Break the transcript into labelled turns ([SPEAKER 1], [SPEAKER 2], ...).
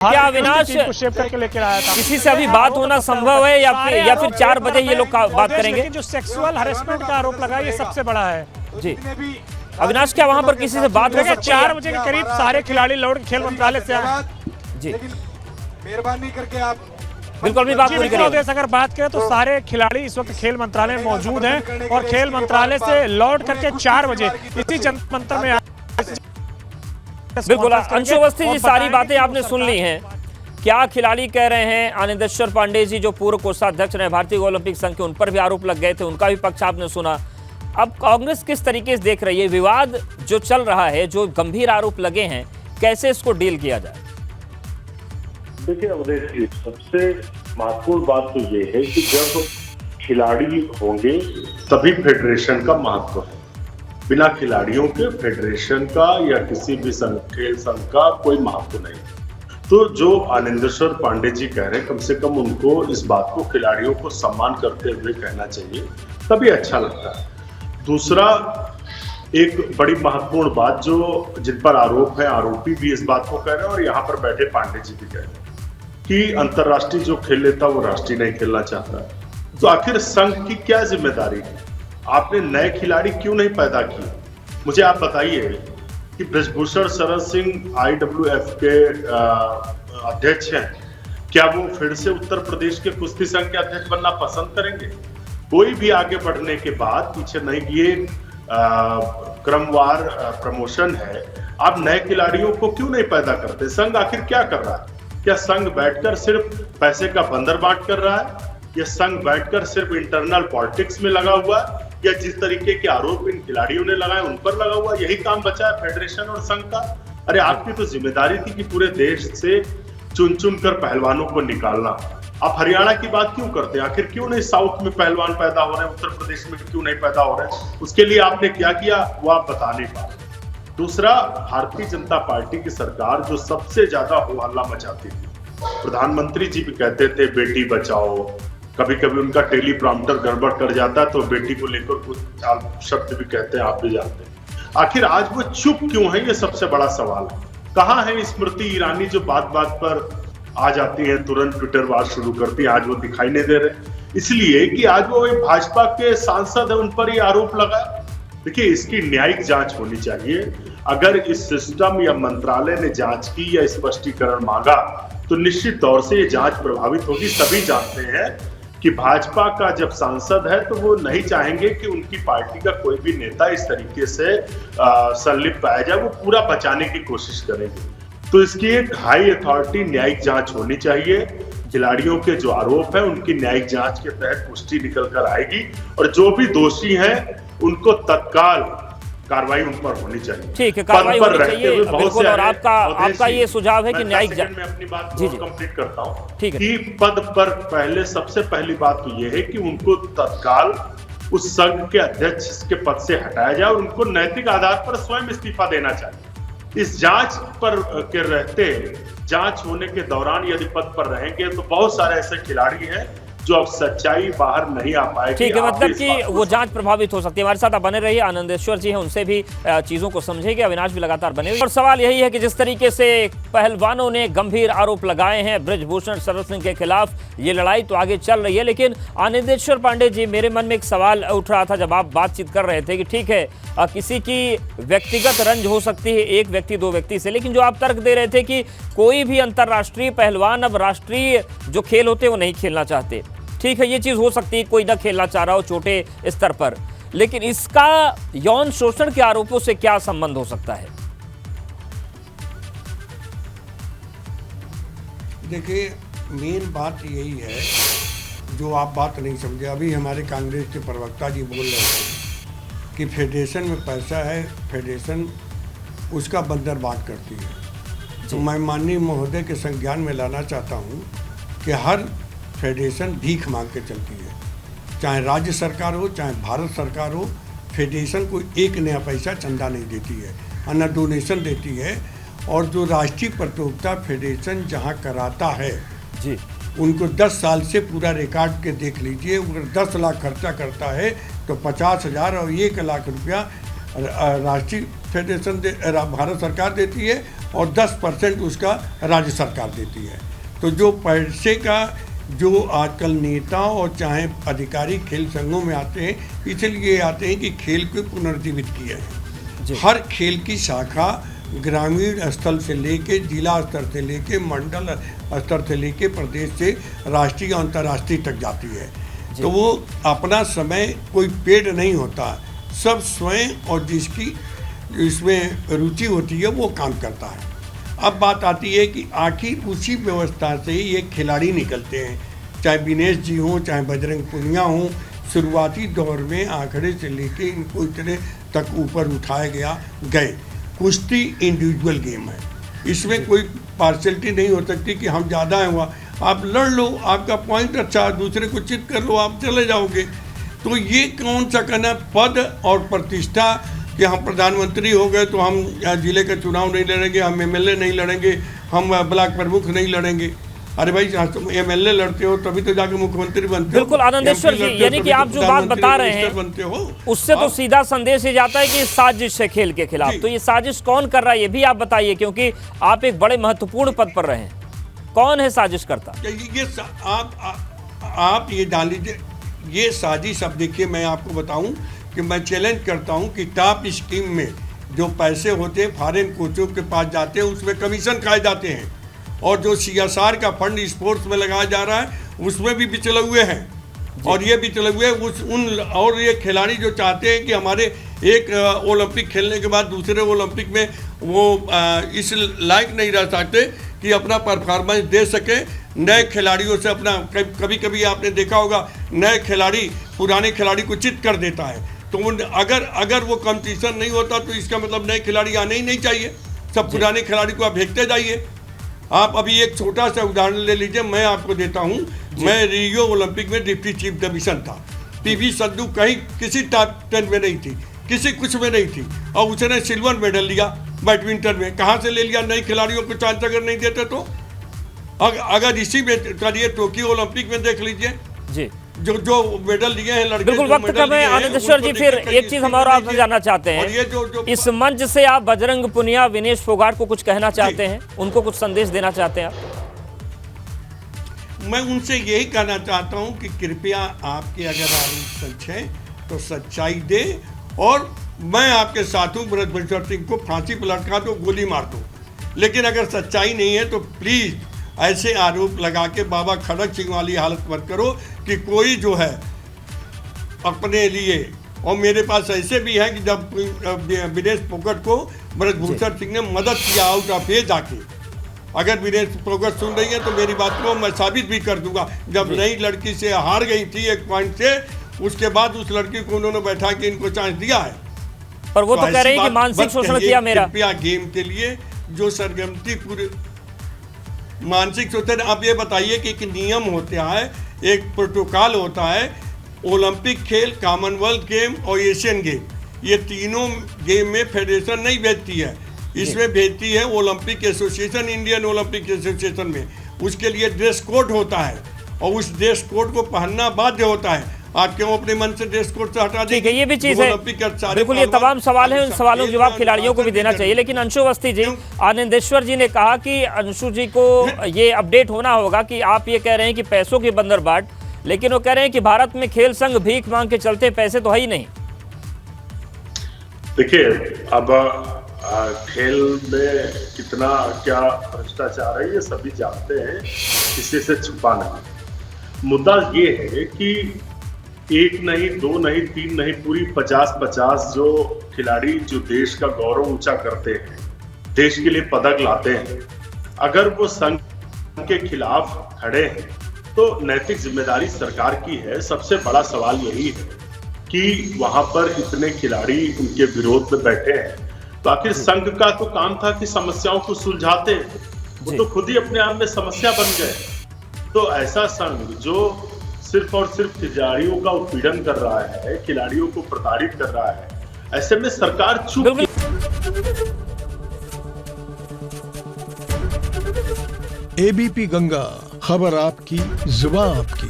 [SPEAKER 1] क्या अविनाश
[SPEAKER 2] शेप करके लेकर आया था।
[SPEAKER 1] किसी से अभी बात होना संभव है या फिर 4 बजे ये लोग बात करेंगे?
[SPEAKER 2] जो सेक्सुअल हरेसमेंट का आरोप लगा ये सबसे बड़ा है।
[SPEAKER 1] जी अविनाश, क्या वहां पर किसी से बात हो सकती है?
[SPEAKER 2] 4 बजे के करीब सारे खिलाड़ी लौट खेल मंत्रालय से आए।
[SPEAKER 1] जी
[SPEAKER 3] मेहरबानी करके आप
[SPEAKER 1] बिल्कुल भी बात पूरी करिए।
[SPEAKER 2] अगर बात करें तो सारे खिलाड़ी इस वक्त खेल मंत्रालय में मौजूद हैं और खेल मंत्रालय से लौट करके 4 बजे इसी जनता मंत्र में
[SPEAKER 1] बिल्कुल अंशु अवस्थी जी, सारी बातें आपने सुन ली हैं। क्या खिलाड़ी कह रहे हैं? आनंदेश्वर पांडे जी जो पूर्व कोषाध्यक्ष रहे भारतीय ओलंपिक संघ के, उन पर भी आरोप लग गए थे, उनका भी पक्ष आपने सुना। अब कांग्रेस किस तरीके से देख रही है विवाद जो चल रहा है, जो गंभीर आरोप लगे हैं, कैसे इसको डील किया जाए?
[SPEAKER 4] देखिए अवधेश जी, सबसे महत्वपूर्ण बात तो ये है कि जब खिलाड़ी होंगे तभी फेडरेशन का महत्व है। बिना खिलाड़ियों के फेडरेशन का या किसी भी खेल संघ का कोई महत्व नहीं। तो जो आनंदेश्वर पांडे जी कह रहे हैं, कम से कम उनको इस बात को खिलाड़ियों को सम्मान करते हुए कहना चाहिए, तभी अच्छा लगता है। दूसरा, एक बड़ी महत्वपूर्ण बात जो जिन पर आरोप है, आरोपी भी इस बात को कह रहे हैं और यहाँ पर बैठे पांडे जी भी कह रहे हैं कि अंतर्राष्ट्रीय जो खेल लेता वो राष्ट्रीय नहीं खेलना चाहता। तो आखिर संघ की क्या जिम्मेदारी है? आपने नए खिलाड़ी क्यों नहीं पैदा किए? मुझे आप बताइए कि बृजभूषण शरण सिंह IWF के अध्यक्ष हैं, क्या वो फिर से उत्तर प्रदेश के कुश्ती संघ के अध्यक्ष बनना पसंद करेंगे? कोई भी आगे बढ़ने के बाद पीछे नहीं, ये क्रमवार प्रमोशन है। आप नए खिलाड़ियों को क्यों नहीं पैदा करते? संघ आखिर क्या कर रहा है? क्या संघ बैठकर सिर्फ पैसे का बंदरबाट कर रहा है, या संघ बैठकर सिर्फ इंटरनल पॉलिटिक्स में लगा हुआ है, या जिस तरीके के आरोप इन खिलाड़ियों ने लगाए उन पर लगा हुआ? यही काम बचा है फेडरेशन और संघ का? अरे आपकी तो जिम्मेदारी थी कि पूरे देश से चुन चुन कर पहलवानों को निकालना। आप हरियाणा की बात क्यों करते हैं? आखिर क्यों नहीं साउथ में पहलवान पैदा हो रहे हैं, उत्तर प्रदेश में क्यों नहीं पैदा हो रहे हैं? उसके लिए आपने क्या किया वो आप बता नहीं पा रहे। दूसरा, भारतीय जनता पार्टी की सरकार जो सबसे ज्यादा हो हल्ला मचाती थी, प्रधानमंत्री जी भी कहते थे बेटी बचाओ, कभी कभी उनका टेलीप्रॉम्प्टर गड़बड़ कर जाता तो बेटी को लेकर कुछ शब्द भी कहते हैं, आप भी जानते हैं। आखिर आज वो चुप क्यों है, ये सबसे बड़ा सवाल है। कहाँ है स्मृति ईरानी जो बात बात पर आ जाती है, तुरंत ट्विटर वार शुरू करती है? आज वो दिखाई नहीं दे रहे, इसलिए कि आज वो भाजपा के सांसद है, उन पर ये आरोप लगा। देखिए, इसकी न्यायिक जांच होनी चाहिए। अगर इस सिस्टम या मंत्रालय ने जांच की या स्पष्टीकरण मांगा तो निश्चित तौर से ये जांच प्रभावित होगी। सभी जानते हैं कि भाजपा का जब सांसद है तो वो नहीं चाहेंगे कि उनकी पार्टी का कोई भी नेता इस तरीके से संलिप्त पाया जाए, वो पूरा बचाने की कोशिश करेंगे। तो इसकी एक हाई अथॉरिटी न्यायिक जांच होनी चाहिए। खिलाड़ियों के जो आरोप है उनकी न्यायिक जांच के तहत पुष्टि निकल कर आएगी और जो भी दोषी हैं उनको तत्काल कार्रवाई उन पर होनी चाहिए।
[SPEAKER 1] ठीक है, कार्रवाई होनी चाहिए बिल्कुल। और आपका ये सुझाव है कि न्यायिक जांच।
[SPEAKER 4] मैं अपनी बात कंप्लीट करता हूं।
[SPEAKER 1] ठीक है,
[SPEAKER 4] कि पद पर पहले सबसे पहली बात तो ये है कि उनको तत्काल उस संघ के अध्यक्ष के पद से हटाया जाए और उनको नैतिक आधार पर स्वयं इस्तीफा देना चाहिए। इस जांच पर के रहते, जांच होने के दौरान यदि पद पर रहेंगे तो बहुत सारे ऐसे खिलाड़ी हैं जो अब सच्चाई बाहर नहीं आ पाएगी।
[SPEAKER 1] ठीक है, मतलब कि वो जांच प्रभावित हो सकती है। हमारे साथ आप बने रहिए, आनंदेश्वर जी हैं, उनसे भी चीजों को समझेंगे। अविनाश भी लगातार बने हुए। और सवाल यही है कि जिस तरीके से पहलवानों ने गंभीर आरोप लगाए हैं बृजभूषण शरण सिंह के खिलाफ, ये लड़ाई तो आगे चल रही है। लेकिन आनंदेश्वर पांडे जी, मेरे मन में एक सवाल उठ रहा था जब आप बातचीत कर रहे थे कि ठीक है किसी की व्यक्तिगत रंज हो सकती है, एक व्यक्ति दो व्यक्ति से, लेकिन जो आप तर्क दे रहे थे कि कोई भी अंतर्राष्ट्रीय पहलवान अब राष्ट्रीय जो खेल होते हैं वो नहीं खेलना चाहते। ठीक है, ये चीज हो सकती है, कोई ना खेलना चाह रहा हो छोटे स्तर पर, लेकिन इसका यौन शोषण के आरोपों से क्या संबंध हो सकता है?
[SPEAKER 5] देखिए, मेन बात यही है जो आप बात नहीं समझे। अभी हमारे कांग्रेस के प्रवक्ता जी बोल रहे थे कि फेडरेशन में पैसा है, फेडरेशन उसका बंदरबाट करती है। तो मैं माननीय महोदय के संज्ञान में लाना चाहता हूँ कि हर फेडरेशन भीख मांग के चलती है, चाहे राज्य सरकार हो चाहे भारत सरकार हो। फेडरेशन को एक नया पैसा चंदा नहीं देती है, न डोनेशन देती है। और जो राष्ट्रीय प्रतियोगिता फेडरेशन जहाँ कराता है
[SPEAKER 1] जी,
[SPEAKER 5] उनको 10 साल से पूरा रिकॉर्ड के देख लीजिए। अगर 10 लाख खर्चा करता है तो 50,000 और 1 लाख रुपया राष्ट्रीय फेडरेशन भारत सरकार देती है और 10% उसका राज्य सरकार देती है। तो जो पैसे का जो आजकल नेता और चाहे अधिकारी खेल संघों में आते हैं, इसलिए आते हैं कि खेल को पुनर्जीवित किया है। हर खेल की शाखा ग्रामीण स्तर से लेके जिला स्तर से लेके मंडल स्तर से लेके प्रदेश से राष्ट्रीय और अंतर्राष्ट्रीय तक जाती है। तो वो अपना समय कोई पेड नहीं होता, सब स्वयं और जिसकी इसमें रुचि होती है वो काम करता है। अब बात आती है कि आखिर उसी व्यवस्था से ही ये खिलाड़ी निकलते हैं, चाहे विनेश जी हों चाहे बजरंग पुनिया हों। शुरुआती दौर में आंकड़े से लेके इनको इतने तक ऊपर उठाया गए। कुश्ती इंडिविजुअल गेम है, इसमें कोई पार्शलिटी नहीं हो सकती कि हम ज़्यादा हैं हुआ, आप लड़ लो, आपका पॉइंट अच्छा, दूसरे को चिट कर लो, आप चले जाओगे। तो ये कौन सा कहना पद और प्रतिष्ठा कि हम प्रधानमंत्री हो गए तो हम जिले का चुनाव नहीं लड़ेंगे, हम एमएलए नहीं लड़ेंगे, हम ब्लॉक प्रमुख नहीं लड़ेंगे। अरे भाई एमएलए लड़ते हो तभी तो जाके मुख्यमंत्री बनते हो।
[SPEAKER 1] बिल्कुल आनंदेश्वर जी, यानी कि आप जो बात बता रहे हैं
[SPEAKER 5] बनते हो,
[SPEAKER 1] उससे तो सीधा संदेश ये जाता है कि साजिश है खेल के खिलाफ। तो ये साजिश कौन कर रहा है ये भी आप बताइए, क्योंकि आप एक बड़े महत्वपूर्ण पद पर रहे हैं। कौन है साजिश करता?
[SPEAKER 5] ये आप ये डाल लीजिए, ये साजिश। अब देखिए मैं आपको बताऊं कि मैं चैलेंज करता हूं कि टॉप स्कीम में जो पैसे होते हैं फॉरेन कोचों के पास जाते हैं, उसमें कमीशन खाए जाते हैं। और जो CSR का फंड स्पोर्ट्स में लगाया जा रहा है उसमें भी बिचले हुए हैं। और ये बिचले हुए और ये खिलाड़ी जो चाहते हैं कि हमारे एक ओलंपिक खेलने के बाद दूसरे ओलंपिक में वो इस लायक नहीं रह सकते कि अपना परफॉर्मेंस दे सके। नए खिलाड़ियों से अपना कभी कभी आपने देखा होगा नए खिलाड़ी पुराने खिलाड़ी को चित कर देता है। तो अगर वो कंपटीशन नहीं होता तो इसका मतलब नए खिलाड़ी आने ही नहीं चाहिए, सब पुराने खिलाड़ी को आप भेजते जाइए। आप अभी एक छोटा सा उदाहरण ले लीजिए, मैं आपको देता हूं। मैं रियो ओलंपिक में डिप्टी चीफ मिशन था। PV संधू कहीं किसी टॉप 10 में नहीं थी, किसी कुछ में नहीं थी, और उसने सिल्वर मेडल लिया बैडमिंटन में। कहाँ से ले लिया? नई खिलाड़ियों को चांस अगर नहीं देते तो। अगर इसी में करिए टोक्यो ओलंपिक में देख लीजिए जी, जो मेडल लिए हैं लड़के।
[SPEAKER 1] बिल्कुल वक्त कम है आनंदेश्वर जी, फिर एक चीज हम और आपसे जानना चाहते हैं।
[SPEAKER 5] ये जो
[SPEAKER 1] इस मंच से आप बजरंग पुनिया, विनेश फोगाट को कुछ कहना चाहते हैं, उनको कुछ संदेश देना चाहते हैं आप?
[SPEAKER 5] मैं उनसे यही कहना चाहता हूं कि कृपया आपके अगर आरोप सच है तो सच्चाई दे, और मैं आपके साथ हूं। ब्रजभूषण सिंह को फांसी पर लटका दो, गोली मार दो, लेकिन अगर सच्चाई नहीं है तो प्लीज ऐसे आरोप लगा के बाबा खड़क सिंह वाली हालत मत करो कि कोई जो है अपने लिए। और मेरे पास ऐसे भी है कि जब विनेश फोगाट को ब्रजभूषण सिंह ने मदद किया आउट ऑफ एज आके, अगर विनेश फोगाट सुन रही है तो मेरी बात को मैं साबित भी कर दूंगा। जब नई लड़की से हार गई थी 1 पॉइंट से, उसके बाद उस लड़की को उन्होंने बैठा के इनको चांस दिया है।
[SPEAKER 1] पर वो तो कह रहे हैं कि मानसिक शोषण किया मेरा।
[SPEAKER 5] कृपया गेम के लिए जो सरगर्मी पूरे मानसिक शोषण। आप ये बताइए कि एक नियम होता है, एक प्रोटोकॉल होता है। ओलंपिक खेल, कॉमनवेल्थ गेम और एशियन गेम, ये तीनों गेम में फेडरेशन नहीं भेजती है, इसमें भेजती है Olympic association, Indian Olympic association में। उसके लिए ड्रेस कोड होता है और उस ड्रेस कोड को पहनना बाध्य होता है। आप क्यों अपने मन से ड्रेस कोड से हटा
[SPEAKER 1] ठीक है, ये भी चीज है। बिल्कुल ये तमाम सवाल हैं, उन सवालों के जवाब खिलाड़ियों को भी देना चाहिए। लेकिन अंशु अवस्थी जी, आनंदेश्वर जी ने कहा कि अंशु जी को ये अपडेट होना होगा कि आप ये कह रहे हैं कि पैसों की बंदरबाट, लेकिन वो कह रहे हैं कि भारत में खेल संघ भीख मांग के चलते, पैसे तो है ही नहीं।
[SPEAKER 4] देखिए अब खेल में कितना क्या भ्रष्टाचार है ये सभी जानते हैं, किसी से छुपा नहीं। मुद्दा ये है कि 1 नहीं 2 नहीं 3 नहीं, पूरी 50-50 जो खिलाड़ी जो देश का गौरव ऊंचा करते हैं, देश के लिए पदक लाते हैं, अगर वो संघ के खिलाफ खड़े हैं तो नैतिक जिम्मेदारी सरकार की है। सबसे बड़ा सवाल यही है कि वहां पर इतने खिलाड़ी उनके विरोध में बैठे हैं, तो आखिर संघ का तो काम था कि समस्याओं को सुलझाते हैं, वो तो खुद ही अपने आप में समस्या बन गए। तो ऐसा संघ जो सिर्फ और सिर्फ खिलाड़ियों का उत्पीड़न कर रहा है, खिलाड़ियों को प्रताड़ित कर रहा है, ऐसे में सरकार चुप।
[SPEAKER 6] ABP गंगा, खबर आपकी, जुबान आपकी।